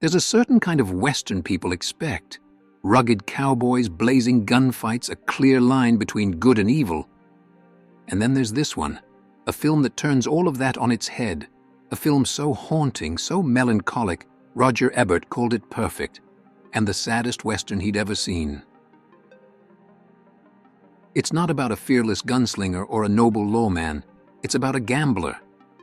There's a certain kind of Western people expect. Rugged cowboys, blazing gunfights, a clear line between good and evil. And then there's this one, a film that turns all of that on its head. A film so haunting, so melancholic, Roger Ebert called it perfect, and the saddest Western he'd ever seen. It's not about a fearless gunslinger or a noble lawman. It's about a gambler,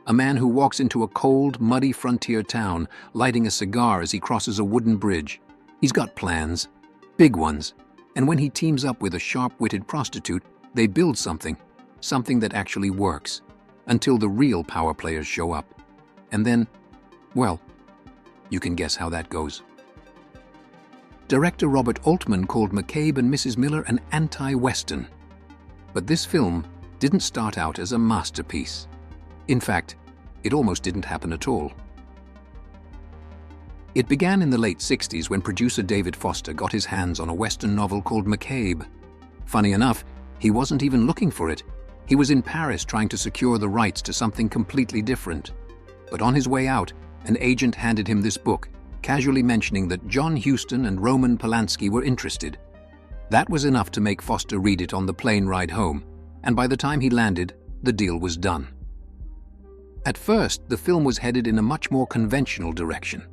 a man who walks into a cold, muddy frontier town, lighting a cigar as he crosses a wooden bridge. He's got plans, big ones, and when he teams up with a sharp-witted prostitute, they build something that actually works, until the real power players show up. And then, well, you can guess how that goes. Director Robert Altman called McCabe and Mrs. Miller an anti-Western. But this film didn't start out as a masterpiece. In fact, it almost didn't happen at all. It began in the late 60s when producer David Foster got his hands on a Western novel called McCabe. Funny enough, he wasn't even looking for it. He was in Paris trying to secure the rights to something completely different. But on his way out, an agent handed him this book, casually mentioning that John Huston and Roman Polanski were interested. That was enough to make Foster read it on the plane ride home, and by the time he landed, the deal was done. At first, the film was headed in a much more conventional direction.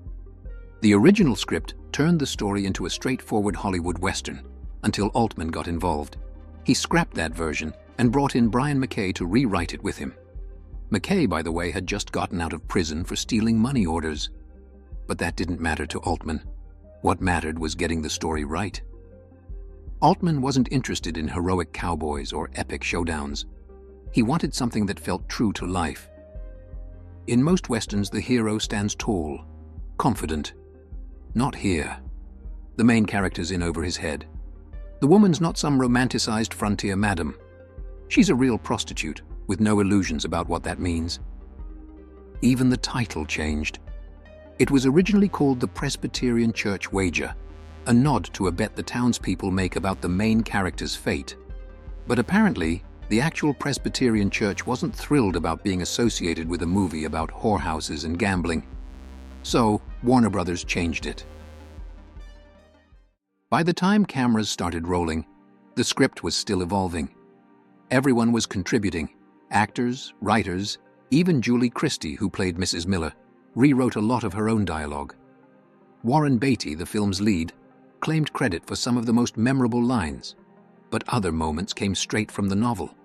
The original script turned the story into a straightforward Hollywood Western, until Altman got involved. He scrapped that version and brought in Brian McKay to rewrite it with him. McKay, by the way, had just gotten out of prison for stealing money orders. But that didn't matter to Altman. What mattered was getting the story right. Altman wasn't interested in heroic cowboys or epic showdowns. He wanted something that felt true to life. In most Westerns, the hero stands tall, confident. Not here. The main character's in over his head. The woman's not some romanticized frontier madam. She's a real prostitute, with no illusions about what that means. Even the title changed. It was originally called The Presbyterian Church Wager, a nod to a bet the townspeople make about the main character's fate. But apparently, the actual Presbyterian Church wasn't thrilled about being associated with a movie about whorehouses and gambling. So, Warner Brothers changed it. By the time cameras started rolling, the script was still evolving. Everyone was contributing. Actors, writers, even Julie Christie, who played Mrs. Miller, rewrote a lot of her own dialogue. Warren Beatty, the film's lead, claimed credit for some of the most memorable lines, but other moments came straight from the novel.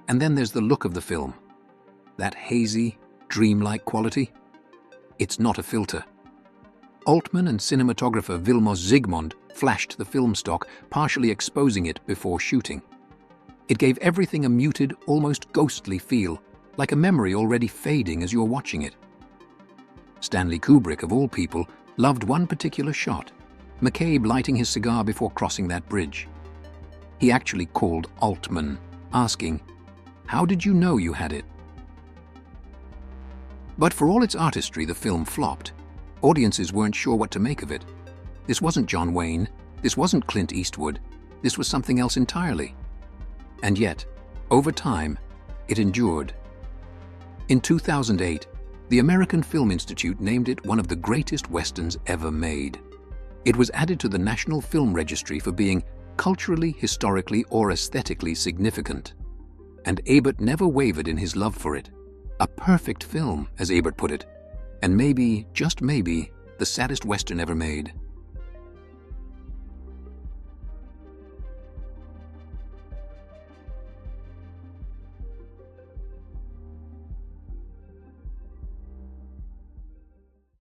And then there's the look of the film. That hazy, dreamlike quality. It's not a filter. Altman and cinematographer Vilmos Zsigmond flashed the film stock, partially exposing it before shooting. It gave everything a muted, almost ghostly feel, like a memory already fading as you're watching it. Stanley Kubrick, of all people, loved one particular shot, McCabe lighting his cigar before crossing that bridge. He actually called Altman, asking, "How did you know you had it?" But for all its artistry, the film flopped. Audiences weren't sure what to make of it. This wasn't John Wayne. This wasn't Clint Eastwood. This was something else entirely. And yet, over time, it endured. In 2008, the American Film Institute named it one of the greatest westerns ever made. It was added to the National Film Registry for being culturally, historically, or aesthetically significant. And Ebert never wavered in his love for it. A perfect film, as Ebert put it, and maybe, just maybe, the saddest Western ever made.